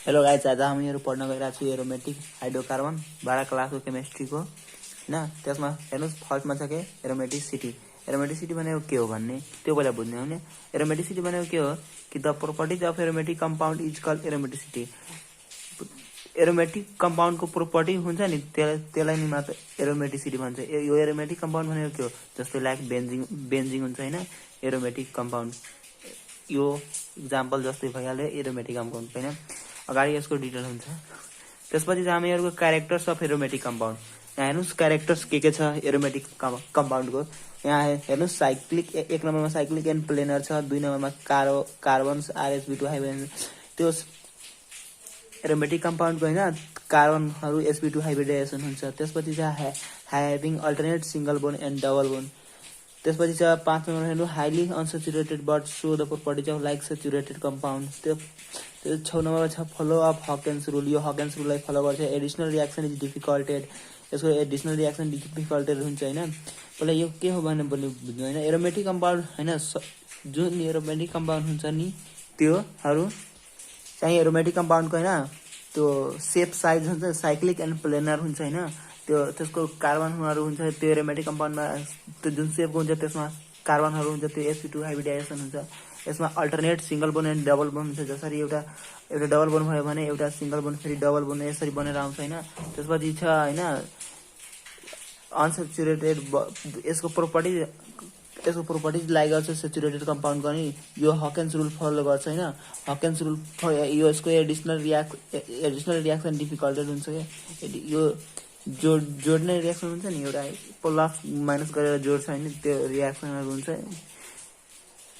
Hello guys, आज हामीहरू पढ्न गइरहेको छु एरोमेटिक हाइड्रोकार्बन 12 क्लासको केमिस्ट्रीको हैन। त्यसमा हेर्नुस्, फर्स्टमा छ के एरोमेटिसिटी। एरोमेटिसिटी भनेको के हो भन्ने त्यो पहिला बुझ्ने हो नि। एरोमेटिसिटी भनेको के हो कि the properties of aromatic compound is called aromaticity. Aromatic कम्पाउन्डको प्रोपर्टी हुन्छ नि, त्यसलाई नि मात्र एरोमेटिसिटी भन्छ। यो एरोमेटिक कम्पाउन्ड भनेको के हो, जस्तै लाइक बेन्जिङ हुन्छ हैन, एरोमेटिक कम्पाउन्ड। यो इक्जाम्पल जस्तै भइहाल्यो एरोमेटिक कम्पाउन्ड हैन। अगाडि यसको डिटेल हुन्छ। त्यसपछि चाहिँ हामीहरूको क्यारेक्टर्स अफ एरोमेटिक कम्पाउन्ड। यहाँ हेर्नुहोस् क्यारेक्टर्स के छ एरोमेटिक कम्पाउन्डको। यहाँ हेर्नुहोस् साइक्लिक, एक नम्बरमा साइक्लिक एन्ड प्लेनर छ, 2 नम्बरमा कार्बन्स RsB2 हाइब्रिड। त्यो एरोमेटिक कम्पाउन्डको हैन कार्बनहरू sp2 हाइब्रिडाइजेसन हुन्छ। त्यसपछि चाहिँ having alternate single bond and double bond. त्यसपछि छ 5 नम्बर हेर्नु highly unsaturated but so the properties of like saturated compound. त्यो 6 नम्बरमा छ फलो अफ हकेन्स रुल। यो हकेन्स रुललाई फलो गर्छ। Additional reaction is difficult. यसको एडिसनल रियाक्सन डिफिकल्टेड हुन्छ हैन। पहिला यो के हो भने बुझ्नु हैन। एरोमेटिक कम्पाउन्ड हैन, जुन एरोमेटिक कम्पाउन्ड हुन्छ नि त्योहरू चाहिँ एरोमेटिक कम्पाउन्डको हैन त्यो सेप साइज हुन्छ, साइक्लिक एन्ड प्लेनर हुन्छ हैन। त्यो त्यसको कार्बनहरू हुन्छ, त्यो एरोमेटिक कम्पाउन्डमा त्यो जुन सेपको हुन्छ त्यसमा कार्बनहरू हुन्छ, त्यो sp2 हाइब्रिडाइजेसन हुन्छ। यसमा alternate single bond and double bone हुन्छ। जसरी एउटा डबल बोन भयो भने एउटा सिंगल बोन फेरि डबल बोन यसरी बनेर आउँछ हैन। त्यसपछि छ हैन अनसेचुरेटेड। यसको प्रोपर्टिज लाइक गर्छ सेचुरेटेड कम्पाउन्डको नि यो हकेन्स रुल फलो गर्छ हैन। हकेन्स रुल यो यसको एडिसनल रियाक्सन डिफिकल्टेड हुन्छ के। यो जोड्ने रियाक्सन हुन्छ नि, एउटा प्लस माइनस गरेर जोड्छ हैन, त्यो रियाक्सनहरू हुन्छ।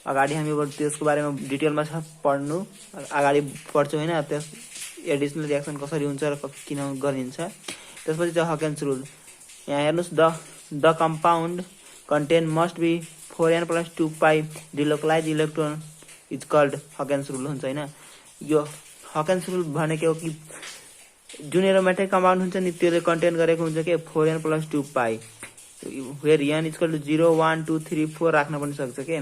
अगाडि हामी त्यसको बारेमा डिटेलमा छ पढ्नु, अगाडि पढ्छौँ हैन। त्यस एडिसनल रियाक्सन कसरी हुन्छ र किन गरिन्छ। त्यसपछि छ हकेन्स रुल। यहाँ हेर्नुहोस् the compound contain must be 4n plus 2 pi delocalized electron is called Huckel's rule हुन्छ हैन। यो हकेन्स रुल भनेको हो कि जुन एरोमेटिक कम्पाउन्ड हुन्छ नि त्यसले कन्टेन गरेको हुन्छ के 4n plus 2 pi, where n is equal to 0 1 2 3 4 राख्न पनि सक्छ के।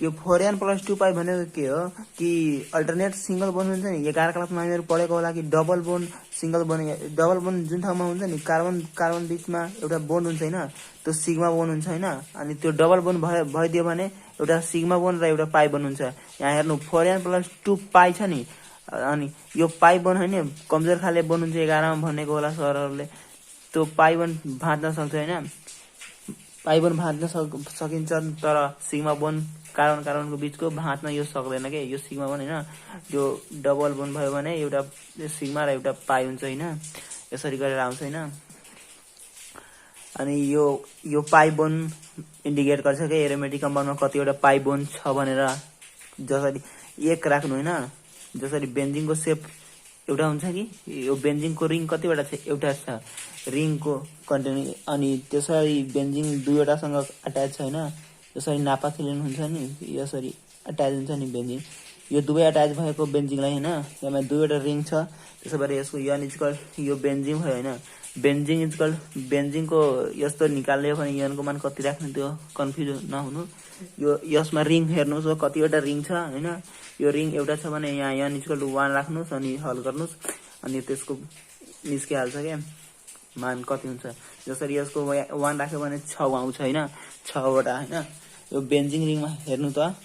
यो 4n plus 2 pi भनेको के हो कि अल्टरनेट सिंगल बोन हुन्छ नि। 11 क्लासमा हामीहरू पढेको होला कि double bond single bone. Double bond जुन ठाउँमा हुन्छ नि कार्बन बीचमा एउटा बोन हुन्छ हैन, त्यो सिग्मा बोन हुन्छ हैन। अनि त्यो डबल बोन भइदियो भने एउटा सिग्मा बोन र एउटा पाई बोन हुन्छ। यहाँ हेर्नु 4n plus 2 pi छ नि, अनि यो पाई बोन हैन कमजोर खाले बोन हुन्छ। 11 मा भनेको होला सरहरूले। त्यो पाई बोन भाँच्न सक्छ हैन। पाई बोन भाँच्न सकिन्छ, तर सिग्मा बोन कार्बनको बीचको भाँच्न यो सक्दैन के। यो सिग्मा बोन हैन, यो डबल बोन भयो भने एउटा सिग्मा र एउटा पाई हुन्छ हैन। यसरी गरेर आउँछ हैन। अनि यो पाई बोन इन्डिकेट गर्छ के एरोमेटिक कम्पाउन्डमा कतिवटा पाई बोन छ भनेर। जसरी 1 राख्नु हैन, जसरी बेन्जिङको सेप एउटा हुन्छ कि यो बेन्जिङको रिङ कतिवटा छ, एउटा छ रिङको कन्टेनिङ। अनि त्यसरी बेन्जिङ दुईवटासँग अट्याच छ हैन। जसरी नापाथिलिन हुन्छ नि, यसरी अट्याच हुन्छ नि बेन्जिङ। यो दुवै अट्याच भएको बेन्जिङलाई हैन, यसमा दुईवटा रिङ छ। त्यसो भए यसको n इक्वल यो बेन्जिङ भयो हैन। बेन्जिङ इक्वल बेन्जिङको यस्तो निकाल्ने हो भने n को मान कति राख्ने त्यो कन्फ्युज नहुनु। यो यसमा रिङ हेर्नुहोस् हो कतिवटा रिङ छ हैन। यो रिङ एउटा छ भने यहाँ n इक्वल टु 1 राख्नुहोस् अनि हल गर्नुहोस्, अनि त्यसको निस्किहाल्छ के मान कति हुन्छ। जसरी यसको 1 राख्यो भने 6 आउँछ हैन, 6 वटा हैन। यो बेन्जिङ रिङमा हेर्नु त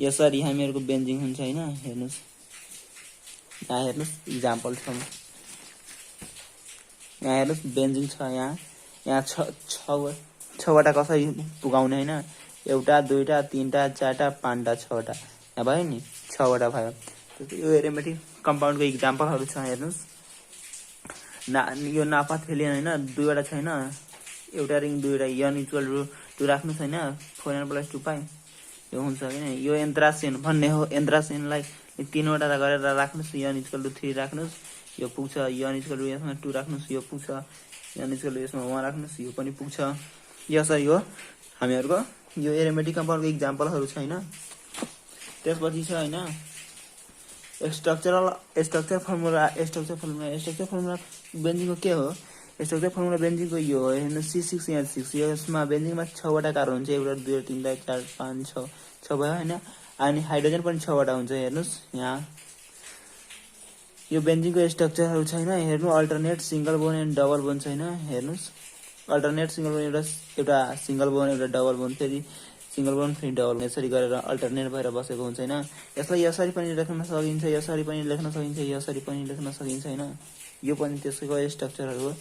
यसरी हामीहरूको बेन्जिङ हुन्छ हैन। हेर्नुहोस् यहाँ हेर्नुहोस् इक्जाम्पल छ। यहाँ हेर्नुहोस् बेन्जिङ छ, यहाँ 6 वटा कसरी पुगाउने हैन। एउटा दुईटा तीनटा चारटा पाँचटा 6 वटा यहाँ भयो नि, 6 वटा भयो। यो एरोमेटिक कम्पाउन्डको इक्जाम्पलहरू छ हेर्नुहोस्। यो नापाथिलिन हैन, दुईवटा छैन, एउटा रिङ दुईवटा n इक्वल टु राख्नुहोस् हैन। 4n plus 2 pi यो हुन्छ हैन। यो एन्थ्रासेन भन्ने हो। एन्थ्रासेनलाई 3 वटा गरेर राख्नुहोस्, n इक्वल टु 3 राख्नुहोस्, यो पुग्छ। n इक्वल टु यसमा 2 राख्नुहोस्, यो पुग्छ। n इक्वल टु यसमा 1 राख्नुहोस्, यो पनि पुग्छ। यसरी हो हामीहरूको यो एरोमेटिक कम्पाउन्डको इक्जाम्पलहरू छ हैन। त्यसपछि छ हैन स्ट्रक्चर फर्मुला बेन्जिङको के हो। स्ट्रक्चर फर्मुला बेन्जिङको यो हो हेर्नु C6H6। यसमा बेन्जिङमा 6 वटा कार्बन हुन्छ, एउटा 2 3 4 5 6 भयो हैन। अनि हाइड्रोजन पनि 6 वटा हुन्छ हेर्नुस् यहाँ यो बेन्जिनको स्ट्रक्चरहरु छैन हेर्नु alternate single bond and double bone छैन हेर्नुस् अल्टरनेट सिंगल बोन एउटा सिंगल बोन एउटा डबल बोन फेरि सिंगल बोन फेरि डबल बोन यसरी गरेर अल्टरनेट भएर बसेको हुन्छ हैन यसलाई यसरी पनि लेख्न सकिन्छ यसरी पनि लेख्न सकिन्छ यसरी पनि लेख्न सकिन्छ हैन यो पनि त्यसको स्ट्रक्चरहरु हो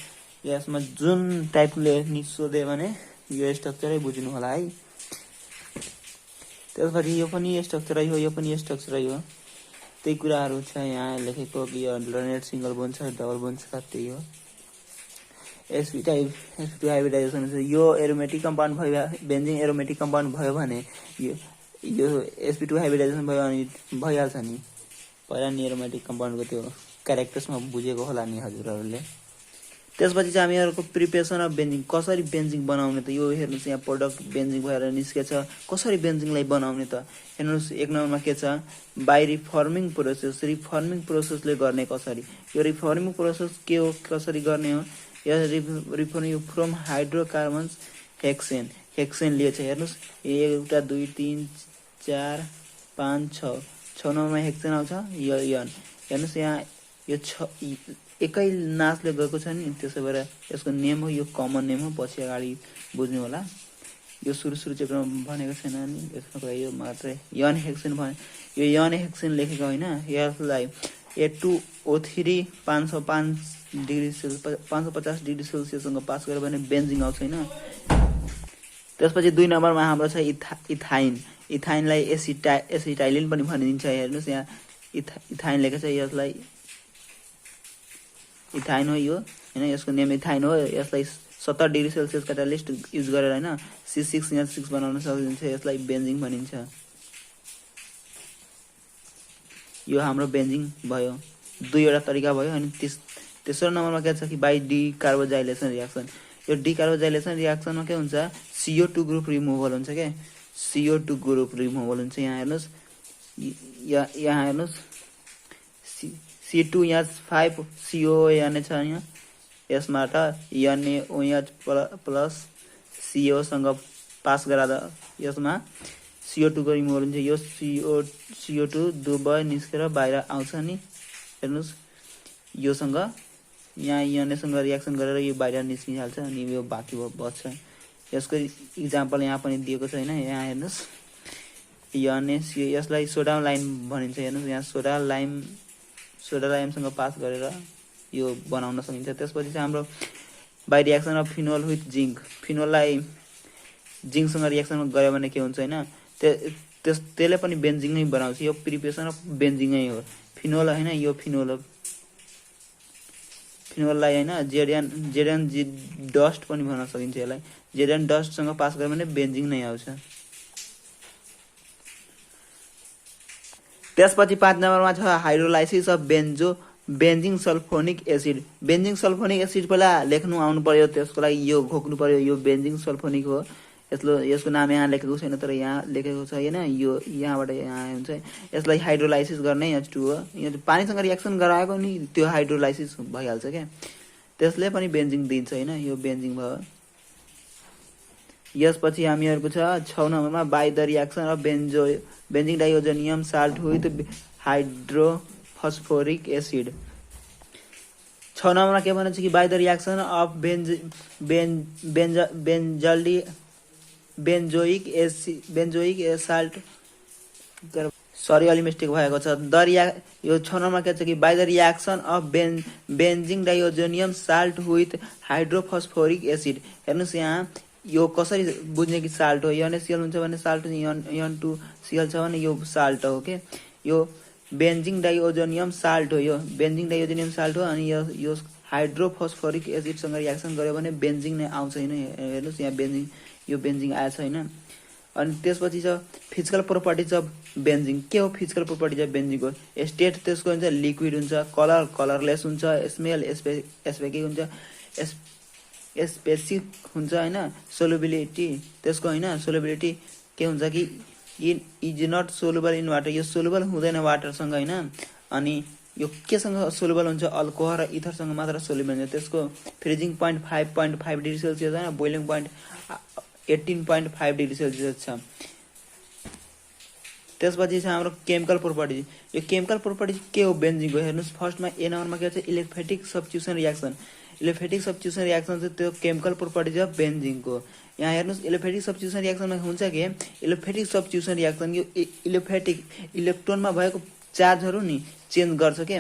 यसमा जुन टाइपले नि सोधे भने यो स्ट्रक्चरै बुझ्नु होला है त्यसपछि यो पनि स्ट्रक्चरै हो यो पनि स्ट्रक्चरै हो त्यही कुराहरु छ यहाँ लेखेको कि अल्टरनेट सिंगल बोन छ डबल बोन छ त्यही हो sp टाइप sp2 हाइब्रिडाइजेसन हुन्छ यो एरोमेटिक कम्पाउन्ड भयो बेन्जिन एरोमेटिक कम्पाउन्ड भयो भने यो sp2 हाइब्रिडाइजेसन भयो अनि भइहाल्छ नि पहिला नि एरोमेटिक कम्पाउन्डको त्यो क्यारेक्टर्समा बुझेको होला नि हजुरहरुले त्यसपछि चाहिँ हामीहरुको प्रिपरेसन अफ बेन्जिन कसरी बेन्जिन बनाउने त यो हेर्नुस् यहाँ प्रोडक्ट बेन्जिन भएर निस्केछ कसरी बेन्जिनलाई बनाउने त हेर्नुस् एक नम्बरमा के छ बाइ रिफर्मिङ प्रोसेसले गर्ने कसरी यो रिफर्मिङ प्रोसेस के हो कसरी गर्ने हो यो रिफर्मिङ फ्रम हाइड्रोकार्बन्स हेक्सेन लिएछ हेर्नुस् एउटा 2 3 4 5 6 6 नम्बरमा हेक्सेन आउँछ यो यन हेर्नुस् यहाँ यो 6 एकै नाचले गएको छ नि त्यसै भएर यसको नेम हो यो कमन नेम हो पछि अगाडि बुझ्नु होला यो सुरु चेप्टरमा भनेको छैन नि यसको यो मात्रै यन हेक्सेन भने यो यन हेक्सेन लेखेको हैन यसलाई A2O3 505 डिग्री सेल्सियस 550 डिग्री सेल्सियससँग पास गर्यो भने बेन्जिन आउँछ हैन त्यसपछि 2 नम्बरमा हाम्रो छ इथाइनलाई एसिटाइलिन पनि भनिन्छ हेर्नुस् यहाँ इथाइन लेखेको छ यसलाई इथाइन हो यो हैन यसको नेम इथाइन हो यसलाई 70 डिग्री सेल्सियस क्याटालिस्ट युज गरेर हैन C6 बनाउन सकिन्छ यसलाई बेन्जिन भनिन्छ यो हाम्रो बेन्जिन भयो दुईवटा तरिका भयो अनि तेस्रो नम्बरमा के छ कि बाइ डिकार्बोजाइलेसन रिएक्सन यो डिकार्बोजाइलेसन रिएक्सनमा के हुन्छ CO2 ग्रुप रिमुभल हुन्छ के CO2 ग्रुप रिमुभल हुन्छ यहाँ हेर्नुस् यहाँ हेर्नुस् C2H5 CON छ यहाँ यसबाट NaOH प्लस CO सँग पास गरादा यसमा CO2 को रिमुभल हुन्छ यो CO2 दुबै निस्केर बाहिर आउँछ नि हेर्नुस् यो सँग यहाँ Na सँग रिएक्सन गरेर यो बाहिर निस्किहाल्छ अनि यो बाँकी बच्छ यसको एक्जाम्पल यहाँ पनि दिएको छ हैन यहाँ हेर्नुस् Na यसलाई सोडा लाइम भनिन्छ हेर्नुस् यहाँ सोडा लाइमसँग पास गरेर यो बनाउन सकिन्छ त्यसपछि चाहिँ हाम्रो by reaction of phenol with zinc फिनोललाई जिंकसँग रिएक्सन गर्यो भने के हुन्छ हैन त्यसले पनि बेन्जिन नै बनाउँछ यो प्रिपरेसन अफ बेन्जिन नै हो फिनोल हैन यो फिनोललाई हैन जेडन डस्ट पनि भन्न सकिन्छ यसलाई जेडन डस्ट सँग पास गर्यो भने बेन्जिन नै आउँछ त्यसपछि 5 नम्बरमा छ hydrolysis of benzene sulphonic acid पहिला लेख्नु आउनु पर्यो त्यसको लागि यो घोक्नु पर्यो यो बेन्जिन सल्फोनिक हो यसको नाम यहाँ लेखेको छैन तर यहाँ लेखेको छ हैन यो यहाँबाट यहाँ हुन्छ यसलाई हाइड्रोलाइसिस गर्ने H2 हो यो पानीसँग रिएक्सन गराएको नि त्यो हाइड्रोलाइसिस भइहाल्छ के त्यसले पनि बेन्जिन दिन्छ हैन यो बेन्जिन भयो यसपछि हामीहरुको छ 6 नम्बरमा by the reaction of benzene diazonium salt with hydrophosphoric acid 6 नम्बरमा के भन्छ कि by the reaction of benzoic salt sorry अलि मिस्टेक भएको छ यो 6 नम्बरमा के छ कि by the reaction of benzene diazonium salt with hydrophosphoric acid हेर्नुस् यहाँ यो कसरी बुझ्ने कि साल्ट हो NaCl हुन्छ भने साल्ट N2Cl छ भने यो साल्ट हो के यो बेन्जिन डाइओजोनियम साल्ट हो यो बेन्जिन डाइओजोनियम साल्ट हो अनि यो हाइड्रोफस्फोरिक एसिड सँग रिएक्सन गर्यो भने बेन्जिन नै आउँछ हैन हेर्नुस् यहाँ यो बेन्जिन आएछ हैन अनि त्यसपछि छ फिजिकल प्रोपर्टिज अफ बेन्जिन के हो फिजिकल प्रोपर्टिज अफ बेन्जिनको स्टेट त्यसको हुन्छ लिक्विड हुन्छ कलरलेस हुन्छ स्मेल स्पेसिफिक हुन्छ स्पेसिफिक हुन्छ हैन सोलुबिलिटी त्यसको हैन सोलुबिलिटी के हुन्छ कि is not soluble in water यो सोलुबल हुँदैन वाटर सँग हैन अनि यो के सँग सोलुबल हुन्छ अल्कोहल र इथर सँग मात्र सोलुबल हुन्छ त्यसको फ्रीजिङ पोइन्ट 5.5 डिग्री सेल्सियस हैन बोइलिङ पोइन्ट 18.5 डिग्री सेल्सियस छ त्यसपछि छ हाम्रो केमिकल प्रोपर्टिज। यो केमिकल प्रोपर्टिज के हो बेन्जिनको हेर्नुस्, फर्स्टमा ए नम्बरमा के छ electrophilic substitution reaction. Electrophilic substitution reaction चाहिँ त्यो केमिकल प्रोपर्टिज हो बेन्जिनको। यहाँ हेर्नुस् इलेक्ट्रोफिलिक सब्स्टिट्युसन रियाक्सनमा हुन्छ के इलेक्ट्रोफिलिक सब्स्टिट्युसन रियाक्सन यो इलेक्ट्रोफिलिक इलेक्ट्रोनमा भएको चार्जहरू नि चेन्ज गर्छ के।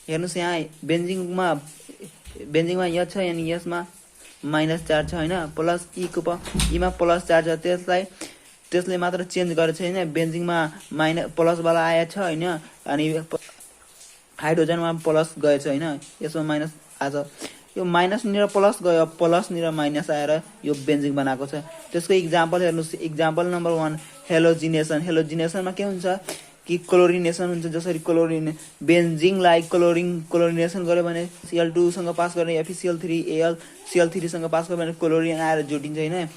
हेर्नुस् यहाँ बेन्जिङमा यहाँ छ अनि यसमा माइनस चार्ज छ हैन, प्लस ईमा प्लस चार्ज छ, त्यसले मात्र चेन्ज गरेछ हैन। बेन्जिङमा प्लस वाला आएछ हैन, अनि हाइड्रोजनमा प्लस गएछ हैन, यसमा माइनस आछ। यो माइनस निर प्लस गयो, प्लस निर माइनस आएर यो बेन्जिङ बनाएको छ। त्यसको इक्जाम्पल हेर्नुस्, इक्जाम्पल नम्बर 1 हेलोजिनेसन। हेलोजिनेसनमा के हुन्छ कि क्लोरिनेसन हुन्छ। जसरी बेन्जिङलाई क्लोरिनेसन गर्यो भने Cl2 सँग पास गर्ने FeCl3 Al सँग पास गर्यो भने क्लोरिन आएर जोडिन्छ हैन,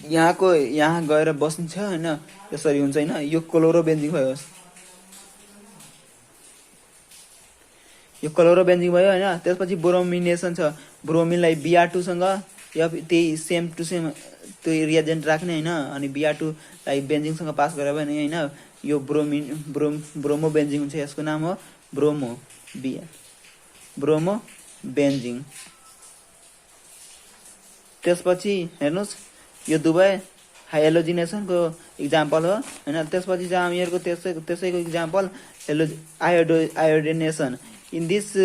यहाँ गएर बस्न्छ हैन, यसरी हुन्छ हैन। यो क्लोरोबेन्जिङ भयो, यो क्लोरोबेन्जिङ भयो हैन। त्यसपछि ब्रोमिनेसन छ। ब्रोमिनलाई Br2 सँग त्यही सेम टु सेम त्यो रिएजेन्ट राख्ने हैन, अनि Br2 लाई बेन्जिङ सँग पास गर्यो भने हैन यो ब्रोमो बेन्जिङ हुन्छ। यसको नाम हो ब्रोमो बेन्जिङ। त्यसपछि हेर्नुस् यो दुवै हेलोजिनेसनको इक्जाम्पल हो हैन। त्यसपछि चाहिँ हामीहरुको त्यसैको इक्जाम्पल आयोडिनेसन। इन दिस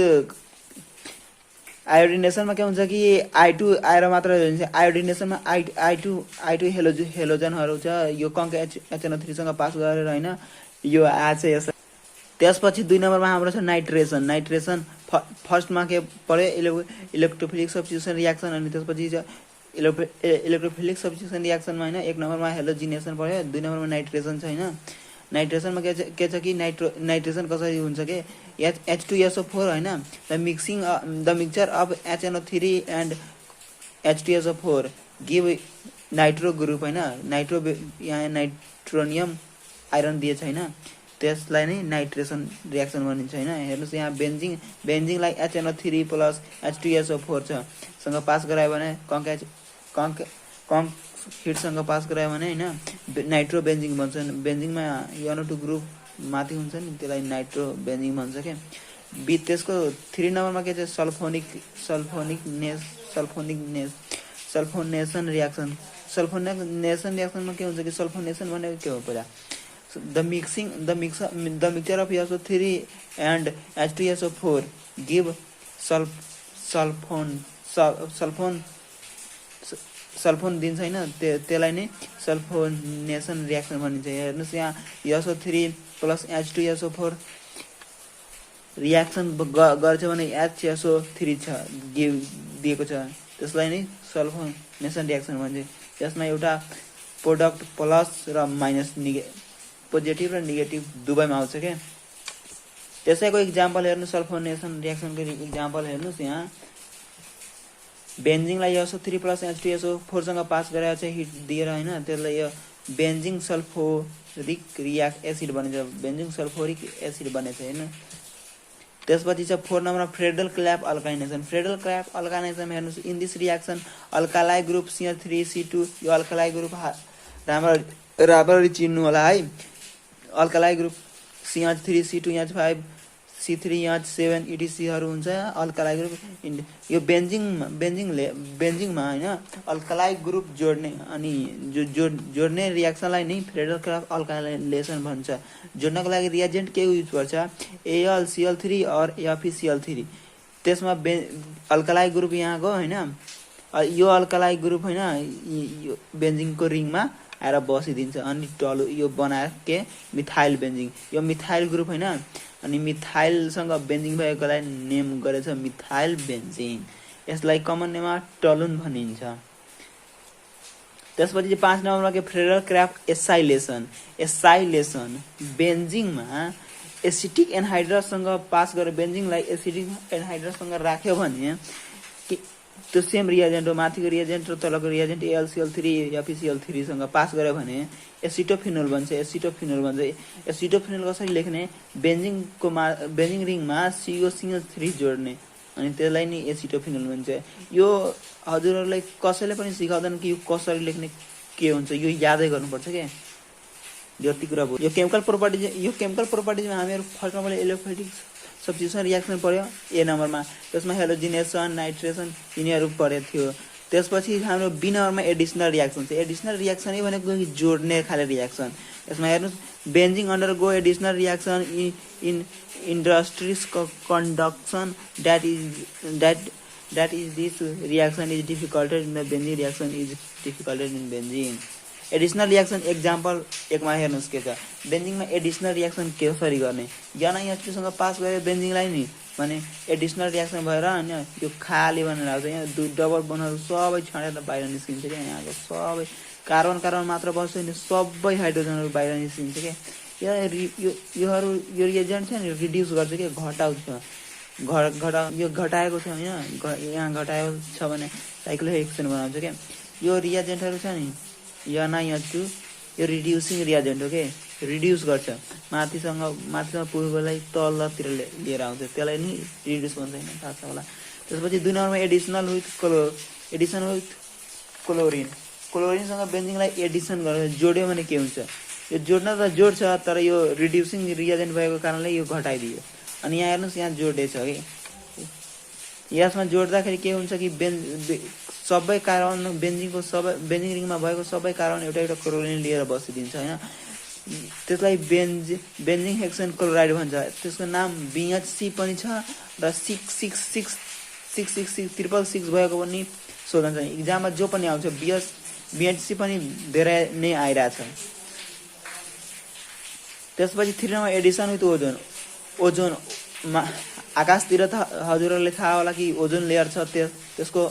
आयोडिनेसनमा के हुन्छ कि I2 आएर मात्र हुन्छ। आयोडिनेसनमा I2 हेलोजनहरु छ, यो कङ्क HNO3 सँग पास गरेर हैन यो आछ यस। त्यसपछि 2 नम्बरमा हाम्रो छ नाइट्रेसन। नाइट्रेसन फर्स्टमा के पर्यो इलेक्ट्रोफिलिक सब्स्टिट्युसन रियाक्सन, अनि त्यसपछि छ इलेक्ट्रोफिलिक सब्स्टिट्युसन रियाक्सनमा हैन 1 नम्बरमा हेलोजिनेसन पर्यो, 2 नम्बरमा नाइट्रेसन छ हैन। नाइट्रेसनमा के छ कि नाइट्रेसन कसरी हुन्छ के H2SO4 हैन, the mixture of HNO3 and H2SO4 give nitro group हैन। यहाँ नाइट्रोनियम आइरन दिएछ हैन, त्यसलाई नै नाइट्रेसन रियाक्सन भनिन्छ हैन। हेर्नुस् यहाँ बेन्जिङलाई HNO3 प्लस H2SO4 सँग पास गरायो भने कङ्क हिटसँग पास गरायो भने हैन नाइट्रो बेन्जिङ भन्छ। बेन्जिङमा NO2 ग्रुप माथि हुन्छ नि, त्यसलाई नाइट्रो बेन्जिङ भन्छ के। त्यसको 3 नम्बरमा के छ सल्फोनेसन रियाक्सन। सल्फोनेसन रियाक्सनमा के हुन्छ कि सल्फोनेसन भनेको के हो पहिला the mixture of SO3 and H2SO4 give sulphone दिन्छ हैन, त्यसलाई नै सल्फोनेसन रियाक्सन भनिन्छ। हेर्नुस् यहाँ SO3 प्लस H2SO4 रियाक्सन गर्छ भने HSO3 छ दिएको छ, त्यसलाई नै सल्फोनेसन रियाक्सन भन्छ। त्यसमा एउटा प्रोडक्ट प्लस र माइनस पोजिटिभ र नेगेटिभ दुवैमा आउँछ के। त्यसैको इक्जाम्पल हेर्नु सल्फोनेसन रियाक्सनको इक्जाम्पल हेर्नुस् यहाँ बेन्जिङलाई SO3 प्लस H2SO4 सँग पास गराएको छ हिट दिएर हैन, त्यसलाई यो बेन्जिङ सल्फोरिक एसिड बनिन्छ, बेन्जिङ सल्फोरिक एसिड बनेछ हैन। त्यसपछि छ 4 नम्बरमा Friedel Crafts alkylation. Friedel Crafts alkylation हेर्नुस् इन दिस रियाक्सन अल्कालाई ग्रुप CH3C2 यो अल्कालाई ग्रुप राम्ररी चिन्नु होला है। अल्कालाई group CH3C2 CH5 C3 CH7 etc हरु हुन्छ अल्कालाई ग्रुप। यो बेन्जिङमा हैन अल्कालाई ग्रुप जोड्ने अनि जोड्ने रियाक्सनलाई नै फ्रेडल क्ल्याप अल्काइलेसन भन्छ। जोड्नको लागि रिएजेन्ट के युज गर्छ AlCl3 और FeCl3। त्यसमा अल्कालाई ग्रुप यहाँको हैन, यो अल्कालाई ग्रुप हैन यो बेन्जिङको रिङमा आएर बसिदिन्छ अनि टलो यो बनाएर के मिथाइल बेन्जिङ। यो मिथाइल ग्रुप हैन, अनि मिथाइलसँग बेन्जिङ भएकोलाई नेम गरेछ मिथाइल बेन्जिङ। यसलाई कमन नेममा टलुन भनिन्छ। त्यसपछि 5 नम्बरमा के फ्रेडल क्ल्याप एसाइलेसन। बेन्जिङमा एसिटिक एनहाइड्रससँग पास गरेर बेन्जिङलाई एसिटिक एनहाइड्रससँग राख्यो भने त्यो सेम रिएजेन्ट हो, माथिको रिएजेन्ट र तलको रिएजेन्ट AlCl3 FeCl3 सँग पास गर्यो भने एसिटोफिनोल बन्छ। एसिटोफिनोल कसरी लेख्ने बेन्जिङ रिङमा COCl3 जोड्ने अनि त्यसलाई नि एसिटोफिनोल भन्छ। यो हजुरहरुलाई कसैले पनि सिकाउँदैन कि यो कसरी लेख्ने के हुन्छ, यो यादै गर्नुपर्छ के। जति कुरा भयो यो केमिकल प्रोपर्टिजमा हामीहरू फर्स्टमा पहिला इलेक्ट्रोलाइटिक सब्स्टिट्युसन रियाक्सन पढ्यो ए नम्बरमा, त्यसमा हेलोजिनेसन नाइट्रेसन यिनीहरू पढेको थियो। त्यसपछि हाम्रो बी नम्बरमा एडिसनल रियाक्सन छ। एडिसनल रियाक्सन भनेको जोड्ने खाले रियाक्सन। यसमा हेर्नुहोस् benzene undergo additional reaction in industries conditions that is this reaction is difficult in the benzene reaction is difficult in benzene। Additional reaction example एकमा हेर्नुहोस् के छ बेन्जिङमा एडिसनल रियाक्सन कसरी गर्ने यहाँ एचपीसँग पास गरे बेन्जिङलाई नि भने एडिसनल रियाक्सन भएर हैन यो खाली बनेर आउँछ। यहाँ दुई डबल बोन्डहरु सबै छडेर बाहिर निस्किन्छ के यहाँको सबै कार्बन मात्र बस्छ नि सबै हाइड्रोजनहरु बाहिर निस्किन्छ के यो रिएजेन्ट छ नि रिड्युस गर्छ के घटाउँछ यो घटाएको छ हैन यहाँ घटाएको छ भने साइक्लोहेक्सेन बनाउँछ के यो रिएजेन्टहरु छ नि NiH2 यो रिड्युसिङ रिएजेन्ट हो के रिड्युस गर्छ माथिसँग पूर्वलाई तलतिर लिएर आउँछ त्यसलाई नि रिड्युस भन्छ हैन थाहा छ होला। त्यसपछि दुई नम्बरमा एडिसन विथ क्लोरिनसँग बेन्जिङलाई एडिसन गरेर जोड्यो भने के हुन्छ यो जोड्न त जोड्छ तर यो रिड्युसिङ रिएजेन्ट भएको कारणले यो घटाइदियो। अनि यहाँ हेर्नुस् यहाँ जोडेछ के यसमा जोड्दाखेरि के हुन्छ कि सबै कार्बन बेन्जिङ रिङमा भएको सबै कार्बन एउटा क्लोरिन लिएर बसिदिन्छ हैन त्यसलाई बेन्जिङ हेक्सेन क्लोराइड भन्छ। त्यसको नाम BHC पनि छ र 66666 भएको पनि सोधन छ एक्जाममा जो पनि आउँछ BHC पनि धेरै नै आइराछ। त्यसपछि 3 नम्बर एडिसन विथ ओजोन आकाशतिर त हजुरहरुले थाहा होला कि ओजोन लेयर छ त्यसको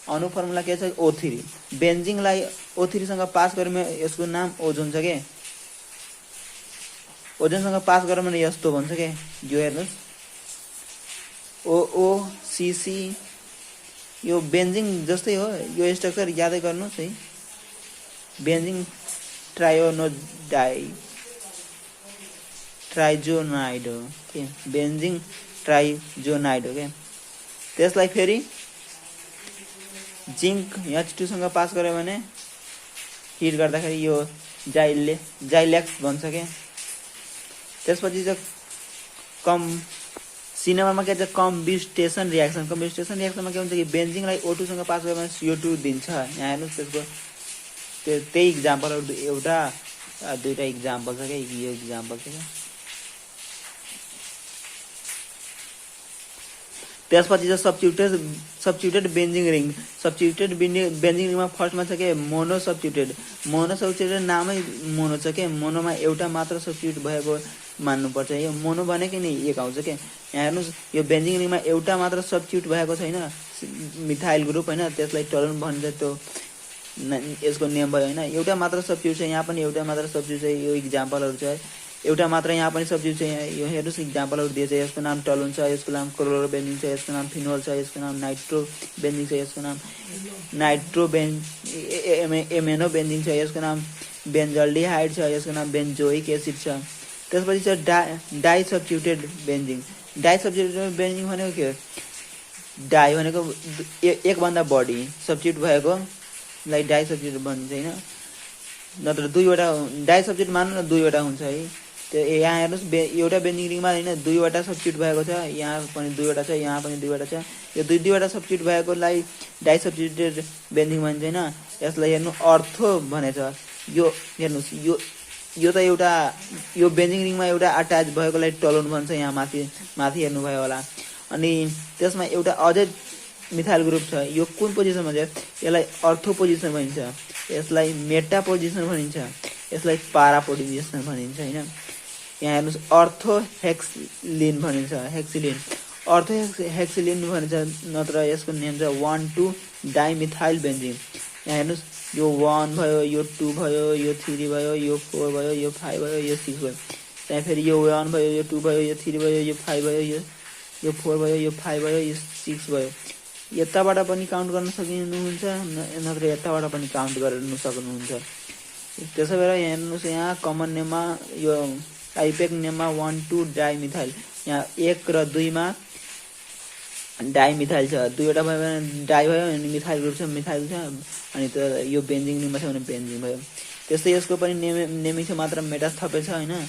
अणु फर्मुला के छ O3 बेन्जिङलाई O3 सँग पास गरेमा यसको नाम ओजोन छ के ओजोनसँग पास गरेमा यस्तो भन्छ के यो हेर्नुस् OOCC यो बेन्जिङ जस्तै हो यो स्ट्रक्चर यादै गर्नुस् है बेन्जिङ ट्राइजोनाइड हो के बेन्जिङ ट्राइजोनाइड हो के त्यसलाई फेरि जिंक H2 सँग पास गर्यो भने हिट गर्दाखेरि यो जाइलेक्स भन्छ के। त्यसपछि चाहिँ सिनेमामा के छ कम्बिस्टेसन रियाक्सनमा के हुन्छ कि बेन्जिङलाई O2 सँग पास गर्यो भने CO2 दिन्छ। यहाँ हेर्नुस् त्यसको त्यही एक्जाम्पलहरु एउटा दुईटा एक्जाम्पल छ के यो एक्जाम्पल छ के। त्यसपछि चाहिँ सब्स्टिट्युटेड बेन्जिङ रिङमा फर्स्टमा छ के मोनो सब्स्टिट्युटेड नामै मोनो छ के मोनोमा एउटा मात्र सब्स्टिट्युट भएको मान्नुपर्छ यो मोनो भनेको नि एक आउँछ के। यहाँ हेर्नुस् यो बेन्जिङ रिङमा एउटा मात्र सब्स्टिट्युट भएको छैन मिथाइल ग्रुप हैन त्यसलाई टोलुन भन्छ त्यो यसको नेम भयो हैन एउटा मात्र सब्स्टिट्युट छ यहाँ पनि एउटा मात्र सब्स्टिट्युट छ यो एक्जाम्पलहरु छ एउटा मात्र यहाँ पनि सब्स्टिट्युट छ यो हेर्नुस् एक्जाम्पलहरु दिएछ यसको नाम टोलुन छ यसको नाम क्लोरोबेन्जिन छ यसको नाम फिनोल छ यसको नाम नाइट्रोबेन्जिन छ यसको नाम एमेनोबेन्जिन छ यसको नाम बेन्जल्डिहाइड छ यसको नाम बेन्जोइक एसिड छ। त्यसपछि छ डाइ सब्स्टिट्युटेड बेन्जिङ भनेको के हो डाइ भनेको एक भन्दा बढी सब्स्टिट्युट भएको लाई डाइ सब्स्टिट्युट भनिन्छ हैन नत्र दुईवटा डाइ सब्स्टिट्युट मान्नु न दुईवटा हुन्छ है त्यो यहाँ हेर्नुस् एउटा बेन्जिङ रिङमा हैन दुईवटा सब्स्टिट्युट भएको छ यहाँ पनि दुईवटा छ यहाँ पनि दुईवटा छ यो दुईवटा सब्स्टिट्युट भएकोलाई डाइ सब्स्टिट्युटेड बेन्जिङ भनिन्छ हैन। यसलाई हेर्नु अर्थो भनेछ यो हेर्नुस् यो त एउटा यो बेन्जिङ रिङमा एउटा अट्याच भएकोलाई टोलुन भन्छ यहाँ माथि हेर्नु भयो होला। अनि त्यसमा एउटा अझै मिथाइल ग्रुप छ यो कुन पोजिसनमा छ यसलाई अर्थो पोजिसन भनिन्छ यसलाई मेटा पोजिसन भनिन्छ यसलाई पारा पोजिसन भनिन्छ हैन। यहाँ हेर्नुस् अर्थो हेक्सिलिन भनिन्छ हेक्सिलिन भनिन्छ नत्र यसको नेम छ 1,2 डाइमिथाइल बेन्जिन। यहाँ हेर्नुस् यो 1 भयो यो 2 भयो यो 3 भयो यो 4 भयो यो 5 भयो यो 6 भयो त्यहाँ फेरि यो 1 भयो यो 2 भयो यो 3 भयो यो 5 भयो यो 4 भयो यो 5 भयो यो 6 भयो यताबाट पनि काउन्ट गर्न सक्नुहुन्छ नत्र यताबाट पनि काउन्ट गर्न सक्नुहुन्छ। त्यसो भएर हेर्नुस् यहाँ कमन नेममा यो आइपेक नेममा 1,2 डाइमिथाइल यहाँ 1 र 2 मा डाइमिथाइल छ दुईवटा भयो भने डाइ भयो अनि मिथाइल ग्रुप छ मिथाइल छ अनि त यो बेन्जिङ रिङमा छ भने बेन्जिङ भयो। त्यस्तै यसको पनि नेमिङ छ मात्र मेटा थपेछ हैन।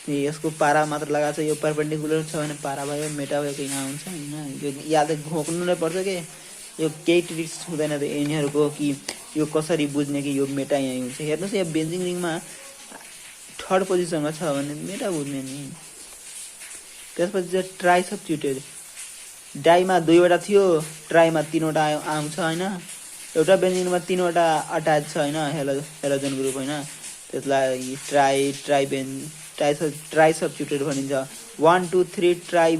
यसको पारा मात्र लगाएको छ, यो परपेन्डिकुलर छ भने पारा भयो, मेटा भएको यहाँ हुन्छ हैन। यो याद घोक्नु नै पर्छ के यो केही ट्रिक्स हुँदैन त यिनीहरूको कि यो कसरी बुझ्ने कि यो मेटा यही हुन्छ। हेर्नुहोस् यहाँ बेन्जिङ रिङमा थर्ड पोजिसनमा छ भने मेटा बुझ्ने नि। त्यसपछि चाहिँ ट्राई सब्स्टिट्युटेड, डाइमा 2वटा थियो, ट्राईमा 3वटा आउँछ हैन। एउटा बेन्जिङमा 3वटा अट्याच छ हैन, हेलोजन ग्रुप हैन, त्यसलाई ट्राई सब्स्टिट्युटेड भनिन्छ। 1 2 3 ट्राई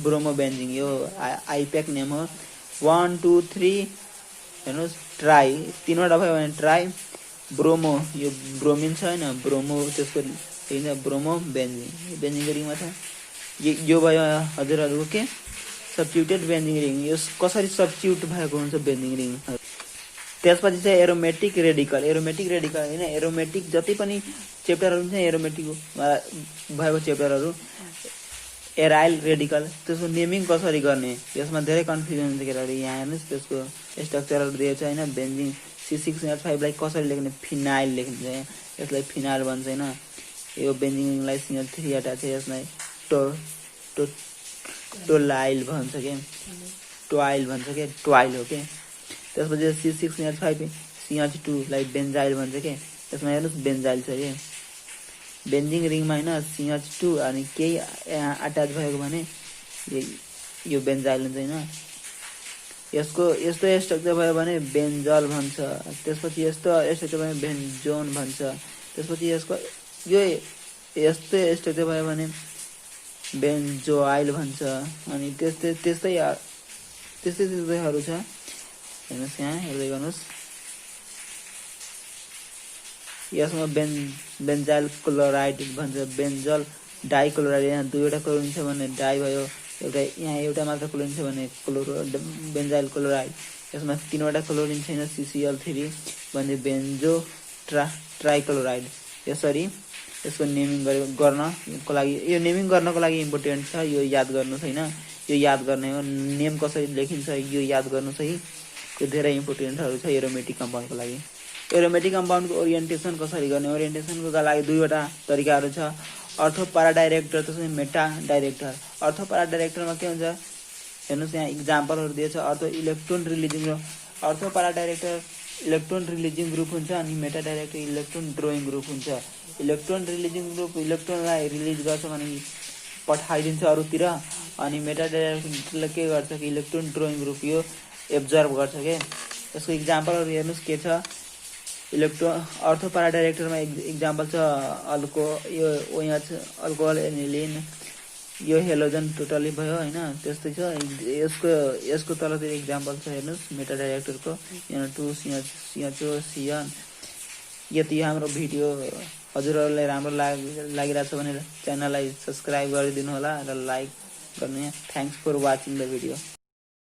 ब्रोमो बेन्जिङ, यो आइप्याक नेम हो। 1 2 3 हेर्नुहोस् ट्राई 3वटा भयो भने ट्राई ब्रोमो, यो ब्रोमिन छ हैन, ब्रोमो त्यसको हैन ब्रोमो बेन्जिङ, बेन्जिङ रिङमा छ। यो भयो हजुरहरूको के सब्स्टिट्युटेड बेन्जिङ रिङ। यो कसरी सब्स्टिट्युट भएको हुन्छ बेन्जिङ रिङ। त्यसपछि चाहिँ एरोमेटिक रेडिकल, एरोमेटिक रेडिकल हैन, एरोमेटिक जति पनि च्याप्टरहरु हुन्छ एरोमेटिक भएको च्याप्टरहरु एराइल रेडिकल, त्यसको नेमिङ कसरी गर्ने यसमा धेरै कन्फ्युजन हुन्छ केटाहरु। यहाँ हेर्नुस् त्यसको स्ट्रक्चरहरु दिएको छ हैन। बेन्जिङ C6H5 लाई कसरी लेख्ने, फिनाइल लेखिन्छ, यसलाई फिनाइल भन्छ हैन। यो बेन्जिङ रिङलाई CH3 अट्याच छ, यसलाई टोलाइल भन्छ के, ट्वाइल भन्छ के, ट्वाइल हो के। त्यसपछि C6H5 CH2 लाई बेन्जाइल भन्छ के, यसमा हेर्नुस् बेन्जाइल छ के। बेन्जिङ रिङमा हैन CH2 अनि केही अट्याच भएको भने यो बेन्जाइल हुन्छ हैन। यसको यस्तो स्ट्रक्चर भयो भने बेन्जल भन्छ। त्यसपछि यस्तो स्ट्रक्चर भयो भने बेन्जोन भन्छ। त्यसपछि यसको यो यस्तो स्ट्रक्चर भयो भने बेन्जोइल भन्छ। अनि त्यस्तैहरु छ। हेर्नुस् यहाँ हेर्दै गर्नुस्, यसमा बेन्जाइल क्लोराइड भन्छ, बेन्जल डाइक्लोराइड। यहाँ 2वटा क्लोरिन छ भने डाइ भयो, एउटा यहाँ एउटा मात्र क्लोरिन छ भने बेन्जाइल क्लोराइड। यसमा 3वटा क्लोरिन छैन CCl3 भने बेन्जो ट्राइक्लोराइड। यसरी यसको नेमिङ गर्नको लागि, यो नेमिङ गर्नको लागि इम्पोर्टेन्ट छ, यो याद गर्नुस् हैन। यो याद गर्ने हो, नेम कसरी लेखिन्छ यो याद गर्नुस् है। यो धेरै इम्पोर्टेन्टहरु छ एरोमेटिक कम्पाउन्डको लागि। एरोमेटिक कम्पाउन्डको ओरिएन्टेसन कसरी गर्ने, ओरिएन्टेसनको लागि 2वटा तरिकाहरु छ, अर्थो पारा डाइरेक्टर त्यसपछि मेटा डाइरेक्टर। अर्थो पारा डाइरेक्टरमा के हुन्छ हेर्नुस् यहाँ इक्जाम्पलहरु दिएको छ। अर्थो इलेक्ट्रोन रिलिजिङ ग्रुप, अर्थो पारा डाइरेक्टर इलेक्ट्रोन रिलिजिङ ग्रुप हुन्छ अनि मेटा डाइरेक्टर इलेक्ट्रोन ड्रोइङ ग्रुप हुन्छ। इलेक्ट्रोन रिलिजिङ ग्रुप इलेक्ट्रोनलाई रिलिज गर्छ भने पठाइदिन्छ अरूतिर, अनि मेटा डाइरेक्टरले के गर्छ कि इलेक्ट्रोन ड्रोइङ ग्रुप यो एब्जर्भ गर्छ के। यसको इक्जाम्पलहरु हेर्नुस् के छ। इलेक्ट्रोन अर्थो पारा डाइरेक्टरमा इक्जाम्पल छ यो OH अल्कोहल एनिलिन, यो हेलोजन टोटली भयो हैन। त्यस्तै छ यसको तलतिर इक्जाम्पल छ हेर्नुस् मेटा डाइरेक्टरको, यहाँ 2 CHO CN। यति हाम्रो भिडियो हजुरहरुलाई राम्रो लागिरहेछ भने च्यानललाई सब्स्क्राइब गरिदिनु होला र लाइक गर्नु। Thanks for watching the video.